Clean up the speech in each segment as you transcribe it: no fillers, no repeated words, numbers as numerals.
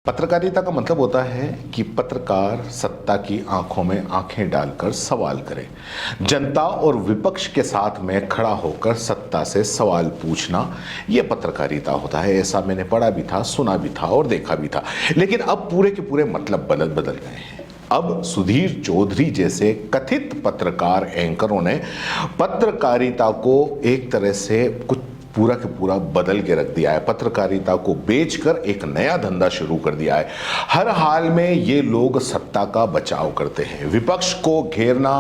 पत्रकारिता का मतलब होता है कि पत्रकार सत्ता की आंखों में आंखें डालकर सवाल करे, जनता और विपक्ष के साथ में खड़ा होकर सत्ता से सवाल पूछना, यह पत्रकारिता होता है। ऐसा मैंने पढ़ा भी था, सुना भी था और देखा भी था। लेकिन अब पूरे के पूरे मतलब बदल गए हैं। अब सुधीर चौधरी जैसे कथित पत्रकार एंकरों ने पत्रकारिता को एक तरह से कुछ पूरा के पूरा बदल के रख दिया है। पत्रकारिता को बेचकर एक नया धंधा शुरू कर दिया है। हर हाल में ये लोग सत्ता का बचाव करते हैं, विपक्ष को घेरना,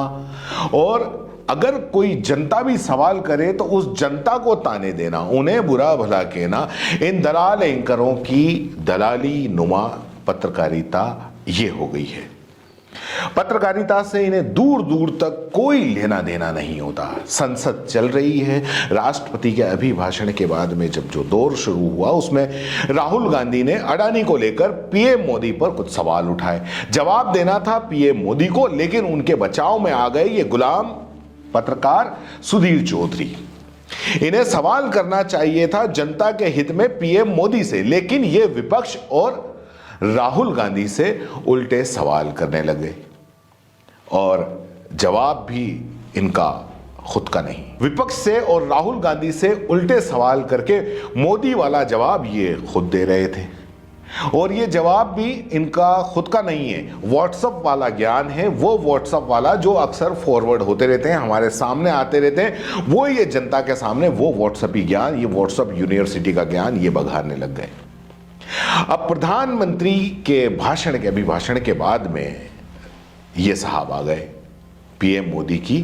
और अगर कोई जनता भी सवाल करे तो उस जनता को ताने देना, उन्हें बुरा भला कहना। इन दलाल एंकरों की दलाली नुमा पत्रकारिता ये हो गई है। पत्रकारिता से इन्हें दूर दूर तक कोई लेना देना नहीं होता। संसद चल रही है, राष्ट्रपति के अभिभाषण के बाद में जब जो दौर शुरू हुआ उसमें राहुल गांधी ने अडानी को लेकर पीएम मोदी पर कुछ सवाल उठाए। जवाब देना था पीएम मोदी को, लेकिन उनके बचाव में आ गए ये गुलाम पत्रकार सुधीर चौधरी। इन्हें सवाल करना चाहिए था जनता के हित में पीएम मोदी से, लेकिन ये विपक्ष और राहुल गांधी से उल्टे सवाल करने लगे और जवाब भी इनका खुद का नहीं। विपक्ष से और राहुल गांधी से उल्टे सवाल करके मोदी वाला जवाब ये खुद दे रहे थे, और ये जवाब भी इनका खुद का नहीं है, व्हाट्सएप वाला ज्ञान है। वो व्हाट्सएप वाला जो अक्सर फॉरवर्ड होते रहते हैं, हमारे सामने आते रहते हैं, वो ये जनता के सामने वो व्हाट्सएप ही ज्ञान, ये व्हाट्सएप यूनिवर्सिटी का ज्ञान ये बघारने लग गए। अब प्रधानमंत्री के भाषण के अभिभाषण के बाद में ये साहब आ गए पीएम मोदी की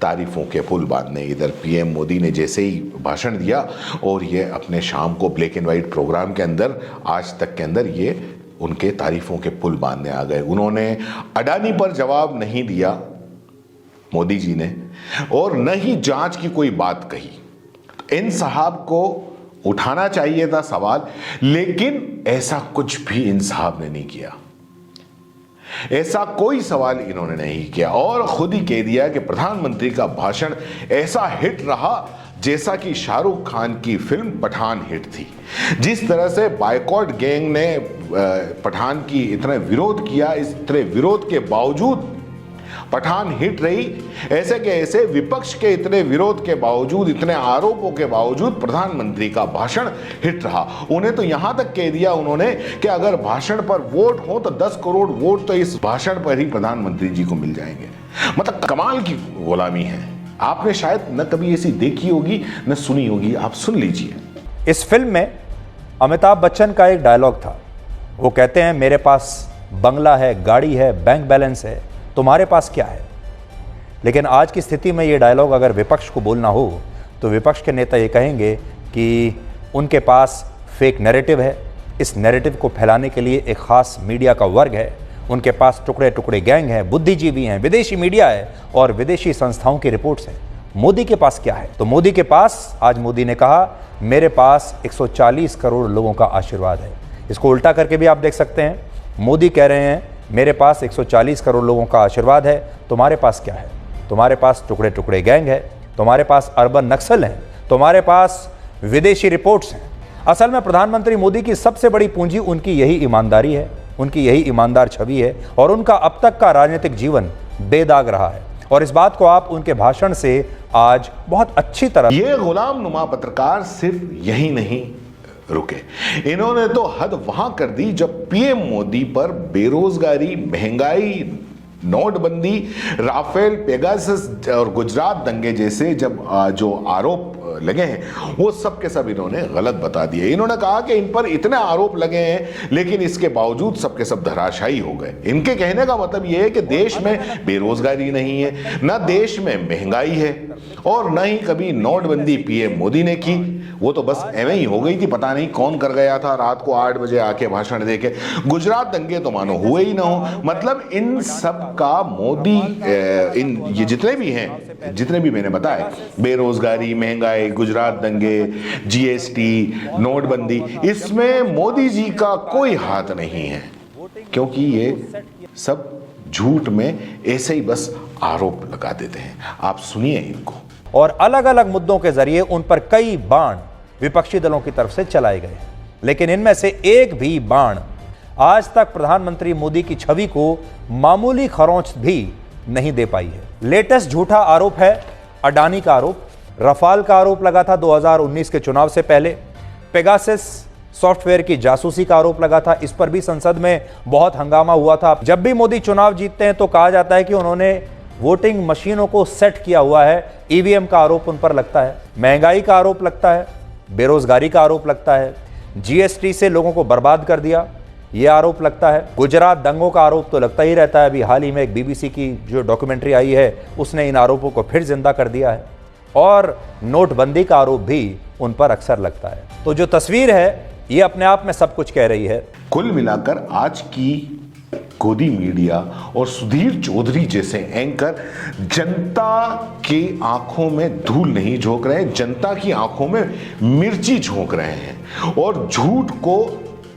तारीफों के पुल बांधने। इधर पीएम मोदी ने जैसे ही भाषण दिया और ये अपने शाम को ब्लैक एंड व्हाइट प्रोग्राम के अंदर, आज तक के अंदर, ये उनके तारीफों के पुल बांधने आ गए। उन्होंने अडानी पर जवाब नहीं दिया मोदी जी ने, और न ही जांच की कोई बात कही। इन साहब को उठाना चाहिए था सवाल, लेकिन ऐसा कुछ भी इन साहब ने नहीं किया। ऐसा कोई सवाल इन्होंने नहीं किया और खुद ही कह दिया कि प्रधानमंत्री का भाषण ऐसा हिट रहा जैसा कि शाहरुख खान की फिल्म पठान हिट थी। जिस तरह से बायकॉट गैंग ने पठान की इतना विरोध किया, इस तरह विरोध के बावजूद पठान हिट रही, ऐसे के ऐसे विपक्ष के इतने विरोध के बावजूद, इतने आरोपों के बावजूद प्रधानमंत्री का भाषण हिट रहा। उन्हें तो यहां तक कह दिया उन्होंने कि अगर भाषण पर वोट हो तो 10 करोड़ वोट तो इस भाषण पर ही प्रधानमंत्री जी को मिल जाएंगे। मतलब कमाल की गुलामी है। आपने शायद न कभी ऐसी देखी होगी न सुनी होगी, आप सुन लीजिए। इस फिल्म में अमिताभ बच्चन का एक डायलॉग था। वो कहते हैं, मेरे पास बंगला है, गाड़ी है, बैंक बैलेंस है, तुम्हारे पास क्या है। लेकिन आज की स्थिति में ये डायलॉग अगर विपक्ष को बोलना हो तो विपक्ष के नेता ये कहेंगे कि उनके पास फेक नैरेटिव है, इस नैरेटिव को फैलाने के लिए एक खास मीडिया का वर्ग है, उनके पास टुकड़े टुकड़े गैंग है, बुद्धिजीवी हैं, विदेशी मीडिया है और विदेशी संस्थाओं की रिपोर्ट्स हैं। मोदी के पास क्या है? तो मोदी के पास, आज मोदी ने कहा, मेरे पास 140 करोड़ लोगों का आशीर्वाद है। इसको उल्टा करके भी आप देख सकते हैं। मोदी कह रहे हैं, मेरे पास 140 करोड़ लोगों का आशीर्वाद है, तुम्हारे पास क्या है? तुम्हारे पास टुकड़े टुकड़े गैंग है, तुम्हारे पास अर्बन नक्सल हैं, तुम्हारे पास विदेशी रिपोर्ट्स हैं। असल में प्रधानमंत्री मोदी की सबसे बड़ी पूंजी उनकी यही ईमानदारी है, उनकी यही ईमानदार छवि है, और उनका अब तक का राजनीतिक जीवन बेदाग रहा है। और इस बात को आप उनके भाषण से आज बहुत अच्छी तरह। ये गुलाम नुमा पत्रकार सिर्फ यही नहीं रुके, इन्होंने तो हद वहां कर दी जब पीएम मोदी पर बेरोजगारी, महंगाई, नोटबंदी, राफेल, पेगासस और गुजरात दंगे जैसे जब जो आरोप लगे हैं वो सब के सब इन्होंने गलत बता दिए। इन्होंने कहा कि इन पर इतने आरोप लगे हैं लेकिन इसके बावजूद सब के सब धराशायी हो गए। इनके कहने का मतलब यह है कि देश में बेरोजगारी नहीं है, न देश में महंगाई है, और न ही कभी नोटबंदी पीएम मोदी ने की। वो तो बस एवं ही हो गई थी, पता नहीं कौन कर गया था रात को 8 बजे आके भाषण देके। गुजरात दंगे तो मानो हुए ही ना हो। मतलब इन सब का मोदी, ये जितने भी हैं, जितने भी मैंने बताए, बेरोजगारी, महंगाई, गुजरात दंगे, जीएसटी, नोटबंदी, इसमें मोदी जी का कोई हाथ नहीं है, क्योंकि ये सब झूठ में ऐसे ही बस आरोप लगा देते हैं। आप सुनिए इनको। और अलग अलग मुद्दों के जरिए उन पर कई बाण विपक्षी दलों की तरफ से चलाए गए, लेकिन इनमें से एक भी बाण आज तक प्रधानमंत्री मोदी की छवि को मामूली खरोंच भी नहीं दे पाई है। लेटेस्ट झूठा आरोप है अडानी का आरोप। रफाल का आरोप लगा था 2019 के चुनाव से पहले। पेगासस सॉफ्टवेयर की जासूसी का आरोप लगा था, इस पर भी संसद में बहुत हंगामा हुआ था। जब भी मोदी चुनाव जीतते हैं तो कहा जाता है कि उन्होंने वोटिंग मशीनों को सेट किया हुआ है, ईवीएम का आरोप उन पर लगता है। महंगाई का आरोप लगता है, बेरोजगारी का आरोप लगता है, जीएसटी से लोगों को बर्बाद कर दिया, यह आरोप लगता है। गुजरात दंगों का आरोप तो लगता ही रहता है। अभी हाल ही में एक बीबीसी की जो डॉक्यूमेंट्री आई है उसने इन आरोपों को फिर जिंदा कर दिया है। और नोटबंदी का आरोप भी उन पर अक्सर लगता है। तो जो तस्वीर है ये अपने आप में सब कुछ कह रही है। कुल मिलाकर आज की गोदी मीडिया और सुधीर चौधरी जैसे एंकर जनता की आंखों में धूल नहीं झोंक रहे हैं, जनता की आंखों में मिर्ची झोंक रहे हैं और झूठ को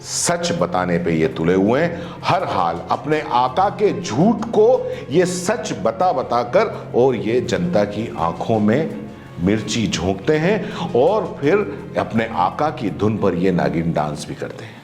सच बताने पे ये तुले हुए हैं। हर हाल अपने आका के झूठ को ये सच बता बताकर और ये जनता की आंखों में मिर्ची झोंकते हैं और फिर अपने आका की धुन पर ये नागिन डांस भी करते हैं।